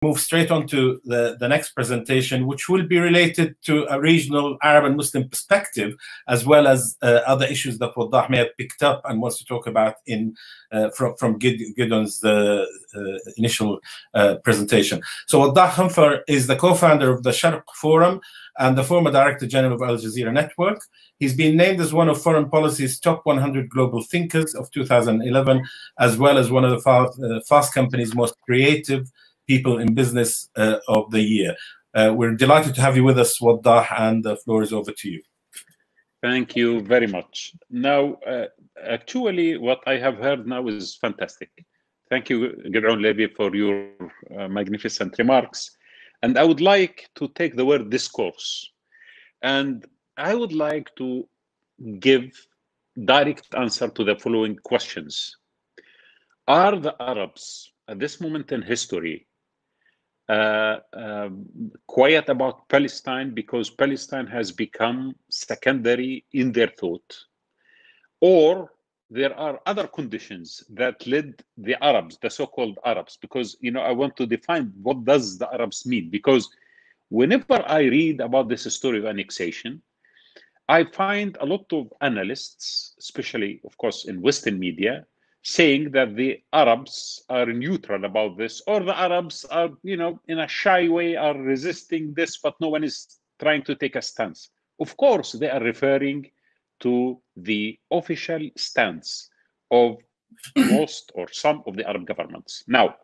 move straight on to the next presentation, which will be related to a regional Arab and Muslim perspective, as well as other issues that Wadah may have picked up and wants to talk about from Gideon's initial presentation. So Wadah Khanfar is the co-founder of the Sharq Forum and the former Director General of Al Jazeera Network. He's been named as one of Foreign Policy's top 100 global thinkers of 2011, as well as one of the Fast Company's most creative people in business of the year. We're delighted to have you with us, Wadah, and the floor is over to you. Thank you very much. Now, actually, what I have heard now is fantastic. Thank you, Gideon Levy, for your magnificent remarks. And I would like to take the word discourse. And I would like to give direct answer to the following questions. Are the Arabs at this moment in history quiet about Palestine because Palestine has become secondary in their thought? Or there are other conditions that led the Arabs, the so-called Arabs, because, you know, I want to define what does the Arabs mean, because whenever I read about this story of annexation, I find a lot of analysts, especially, of course, in Western media, saying that the Arabs are neutral about this, or the Arabs are, you know, in a shy way are resisting this, but no one is trying to take a stance. Of course, they are referring to the official stance of most or some of the Arab governments. Now,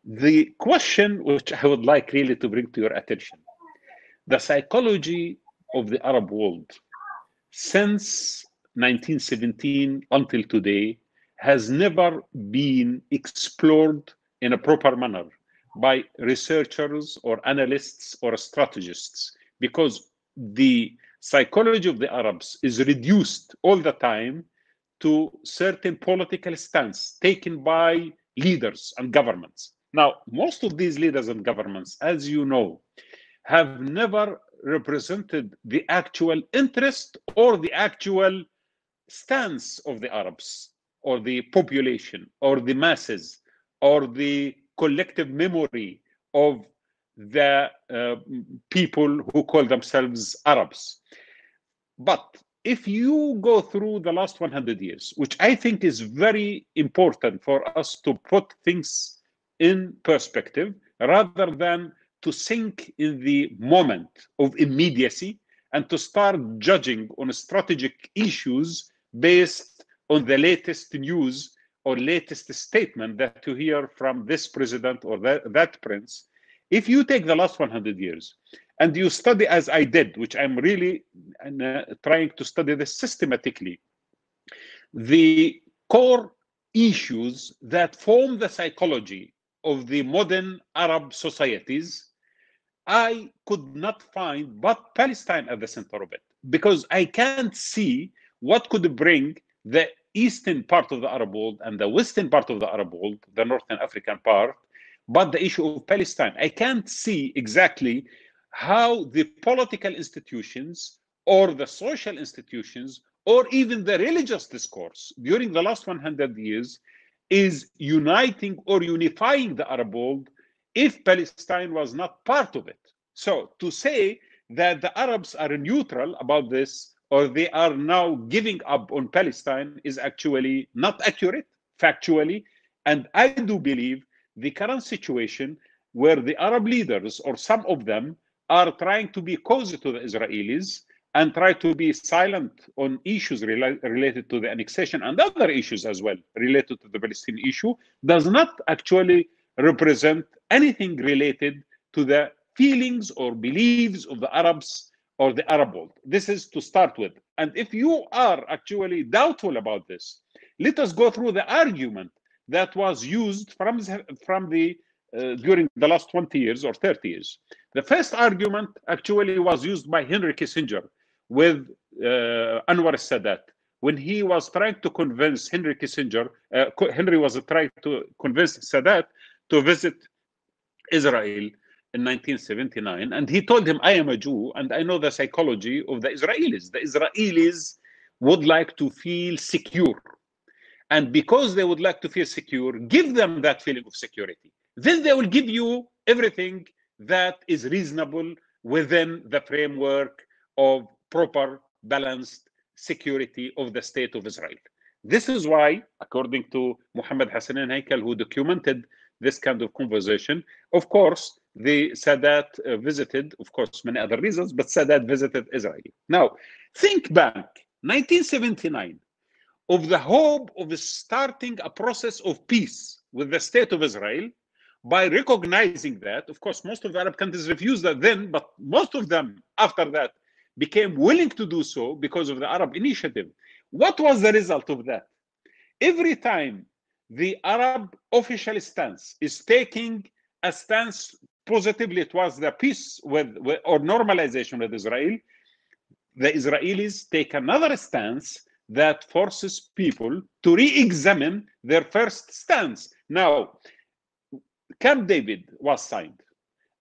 the question which I would like really to bring to your attention, the psychology of the Arab world since 1917 until today has never been explored in a proper manner by researchers or analysts or strategists, because the psychology of the Arabs is reduced all the time to certain political stance taken by leaders and governments. Now, most of these leaders and governments, as you know, have never represented the actual interest or the actual stance of the Arabs or the population or the masses or the collective memory of the people who call themselves Arabs. But if you go through the last 100 years, which I think is very important for us to put things in perspective, rather than to sink in the moment of immediacy and to start judging on strategic issues based on the latest news or latest statement that you hear from this president or that prince. If you take the last 100 years and you study, as I did, which I'm really trying to study this systematically, the core issues that form the psychology of the modern Arab societies, I could not find but Palestine at the center of it, because I can't see what could bring the eastern part of the Arab world and the western part of the Arab world, the northern African part, but the issue of Palestine. I can't see exactly how the political institutions or the social institutions or even the religious discourse during the last 100 years is uniting or unifying the Arab world if Palestine was not part of it. So to say that the Arabs are neutral about this or they are now giving up on Palestine is actually not accurate, factually. And I do believe the current situation where the Arab leaders, or some of them, are trying to be cozy to the Israelis and try to be silent on issues related to the annexation and other issues as well related to the Palestinian issue, does not actually represent anything related to the feelings or beliefs of the Arabs or the Arab world. This is to start with. And if you are actually doubtful about this, let us go through the argument that was used from the during the last 20 years or 30 years. The first argument actually was used by Henry Kissinger with Anwar Sadat when he was trying to convince Henry Kissinger. Henry was trying to convince Sadat to visit Israel in 1979, and he told him, I am a Jew and I know the psychology of the Israelis. The Israelis would like to feel secure, and because they would like to feel secure, give them that feeling of security. Then they will give you everything that is reasonable within the framework of proper, balanced security of the state of Israel. This is why, according to Mohammed Hassanin Haikal, who documented this kind of conversation, of course, the Sadat visited, of course, many other reasons, but Sadat visited Israel. Now, think back, 1979, of the hope of starting a process of peace with the state of Israel by recognizing that, of course, most of the Arab countries refused that then, but most of them after that became willing to do so because of the Arab initiative. What was the result of that? Every time the Arab official stance is taking a stance positively towards the peace or normalization with Israel, the Israelis take another stance that forces people to re-examine their first stance. Now, Camp David was signed.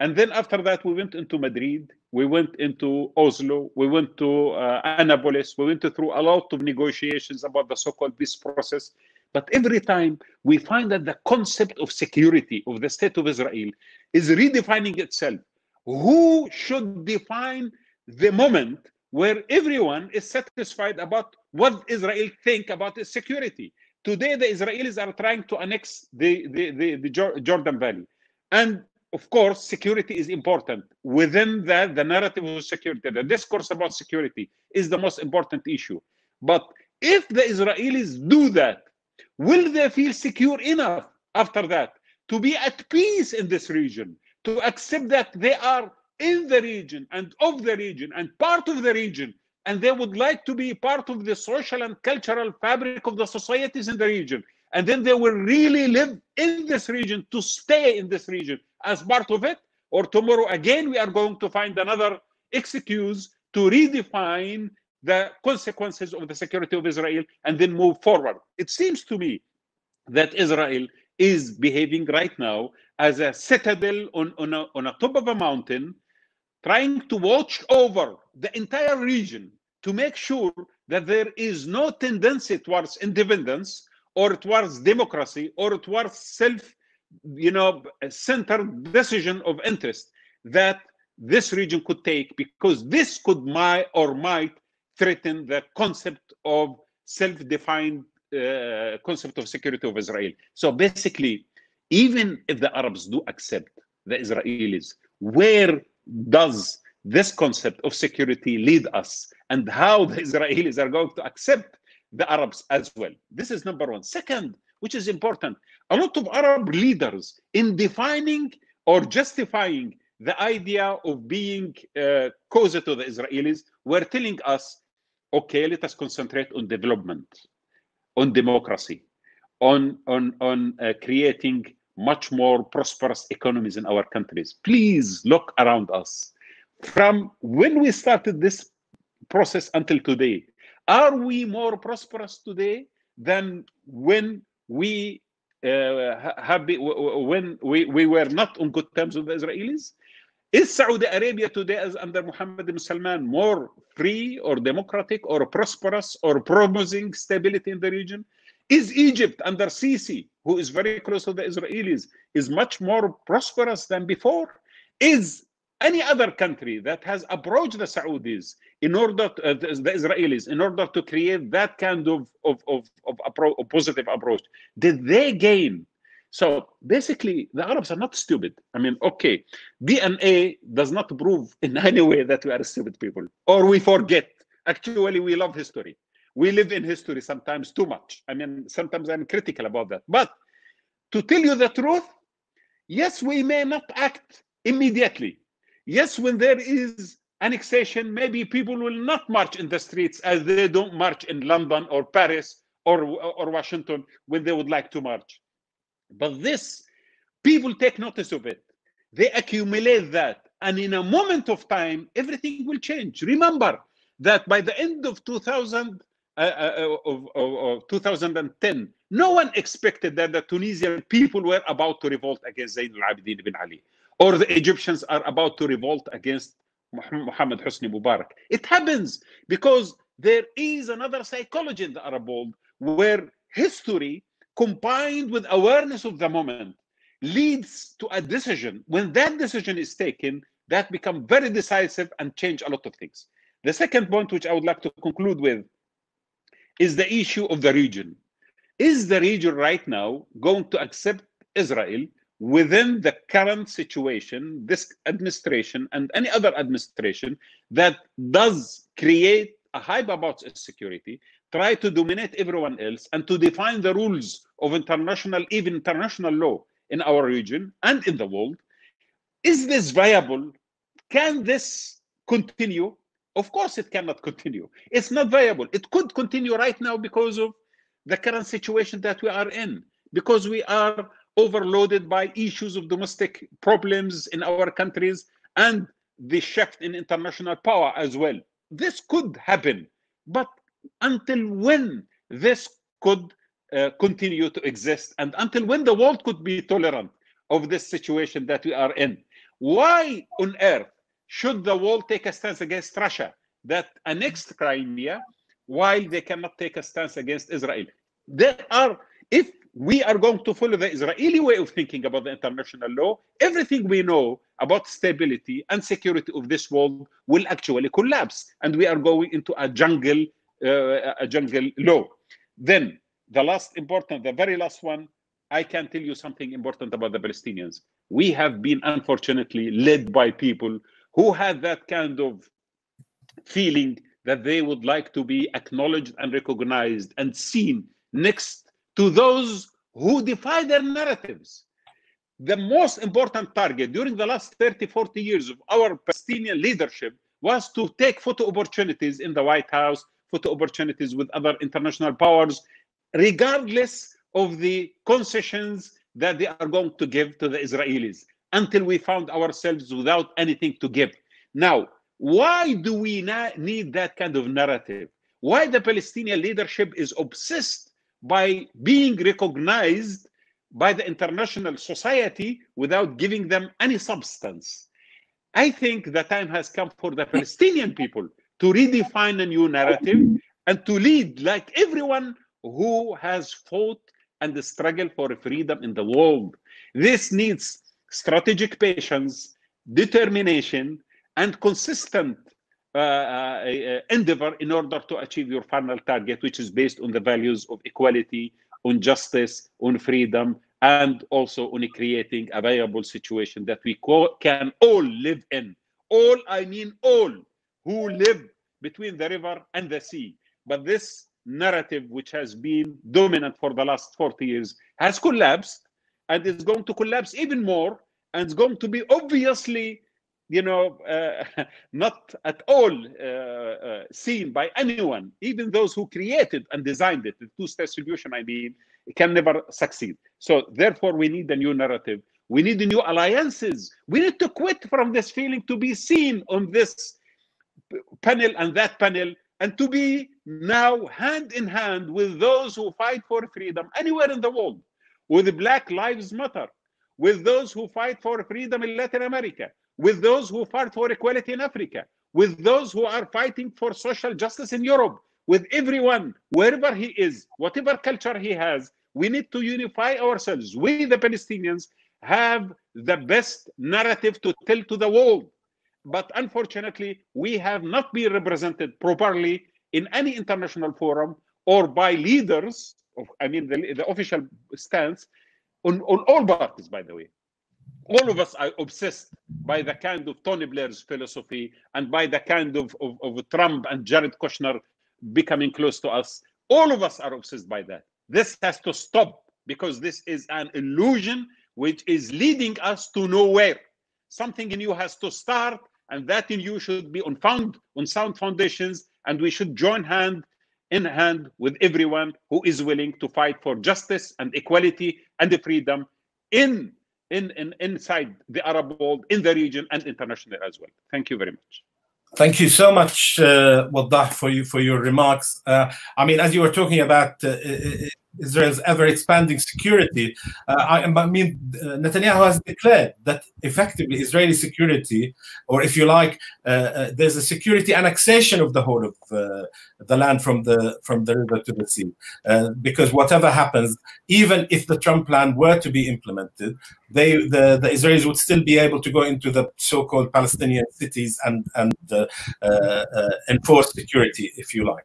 And then after that, we went into Madrid, we went into Oslo, we went to Annapolis, we went through a lot of negotiations about the so-called peace process. But every time we find that the concept of security of the state of Israel is redefining itself. Who should define the moment where everyone is satisfied about what Israel think about its security? Today, the Israelis are trying to annex the Jordan Valley. And of course, security is important. Within that, the narrative of security, the discourse about security is the most important issue. But if the Israelis do that, will they feel secure enough after that to be at peace in this region, to accept that they are in the region and of the region and part of the region, and they would like to be part of the social and cultural fabric of the societies in the region, and then they will really live in this region, to stay in this region as part of it? Or tomorrow again we are going to find another excuse to redefine the consequences of the security of Israel and then move forward? It seems to me that Israel is behaving right now as a citadel on a top of a mountain, trying to watch over the entire region to make sure that there is no tendency towards independence or towards democracy or towards centered decision of interest that this region could take, because this could might threaten the concept of self-defined concept of security of Israel. So basically, even if the Arabs do accept the Israelis, where does this concept of security lead us, and how the Israelis are going to accept the Arabs as well? This is number one. Second, which is important, a lot of Arab leaders, in defining or justifying the idea of being cozy to the Israelis, were telling us, okay, let us concentrate on development, on democracy, on creating much more prosperous economies in our countries. Please look around us. From when we started this process until today, are we more prosperous today than when we when we were not on good terms with the Israelis? Is Saudi Arabia today, as under Mohammed bin Salman, more free or democratic or prosperous or promoting stability in the region? Is Egypt under Sisi, who is very close to the Israelis, is much more prosperous than before? Is any other country that has approached the Saudis in order to, the Israelis, in order to create that kind of positive approach, did they gain? So basically, the Arabs are not stupid. I mean, okay, DNA does not prove in any way that we are stupid people or we forget. Actually, we love history. We live in history sometimes too much. I mean, sometimes I'm critical about that. But to tell you the truth, yes, we may not act immediately. Yes, when there is annexation, maybe people will not march in the streets as they don't march in London or Paris or Washington when they would like to march. But this, people take notice of it. They accumulate that. And in a moment of time, everything will change. Remember that by the end of 2010, no one expected that the Tunisian people were about to revolt against Zayn al-Abidin bin Ali, or the Egyptians are about to revolt against Mohammed Hosni Mubarak. It happens because there is another psychology in the Arab world where history combined with awareness of the moment leads to a decision. When that decision is taken, that becomes very decisive and change a lot of things. The second point, which I would like to conclude with, is the issue of the region. Is the region right now going to accept Israel within the current situation, this administration and any other administration that does create a hype about security, try to dominate everyone else, and to define the rules of international, even international law in our region and in the world? Is this viable? Can this continue? Of course it cannot continue. It's not viable. It could continue right now because of the current situation that we are in, because we are overloaded by issues of domestic problems in our countries and the shift in international power as well. This could happen, but until when this could continue to exist, and until when the world could be tolerant of this situation that we are in? Why on earth should the world take a stance against Russia that annexed Crimea while they cannot take a stance against Israel? If we are going to follow the Israeli way of thinking about the international law, everything we know about stability and security of this world will actually collapse, and we are going into a jungle law. Then the very last one, I can tell you something important about the Palestinians. We have been unfortunately led by people who had that kind of feeling that they would like to be acknowledged and recognized and seen next to those who defy their narratives. The most important target during the last 30, 40 years of our Palestinian leadership was to take photo opportunities in the White House, photo opportunities with other international powers, regardless of the concessions that they are going to give to the Israelis, until we found ourselves without anything to give. Now, why do we need that kind of narrative? Why the Palestinian leadership is obsessed by being recognized by the international society without giving them any substance? I think the time has come for the Palestinian people to redefine a new narrative and to lead like everyone who has fought and struggled for freedom in the world. This needs strategic patience, determination, and consistent endeavor in order to achieve your final target, which is based on the values of equality, on justice, on freedom, and also on creating a viable situation that we can all live in. All, I mean all, who live between the river and the sea. But this narrative, which has been dominant for the last 40 years, has collapsed, and is going to collapse even more, and it's going to be obviously, not at all seen by anyone. Even those who created and designed it, the two-state solution, I mean, it can never succeed. So therefore, we need a new narrative. We need new alliances. We need to quit from this feeling to be seen on this panel and that panel, and to be now hand in hand with those who fight for freedom anywhere in the world, with Black Lives Matter, with those who fight for freedom in Latin America, with those who fight for equality in Africa, with those who are fighting for social justice in Europe, with everyone, wherever he is, whatever culture he has. We need to unify ourselves. We, the Palestinians, have the best narrative to tell to the world. But unfortunately, we have not been represented properly in any international forum or by leaders, the official stance, on all parties, by the way. All of us are obsessed by the kind of Tony Blair's philosophy and by the kind of Trump and Jared Kushner becoming close to us. All of us are obsessed by that. This has to stop, because this is an illusion which is leading us to nowhere. Something new has to start, and that new should be on sound foundations, and we should join hand in hand with everyone who is willing to fight for justice and equality and the freedom inside the Arab world, in the region, and internationally as well. Thank you very much. Thank you so much, Wadah, for your remarks. As you were talking about Israel's ever-expanding security. I mean, Netanyahu has declared that effectively Israeli security, or if you like, there's a security annexation of the whole of the land from the river to the sea, because whatever happens, even if the Trump plan were to be implemented, the Israelis would still be able to go into the so-called Palestinian cities and enforce security, if you like.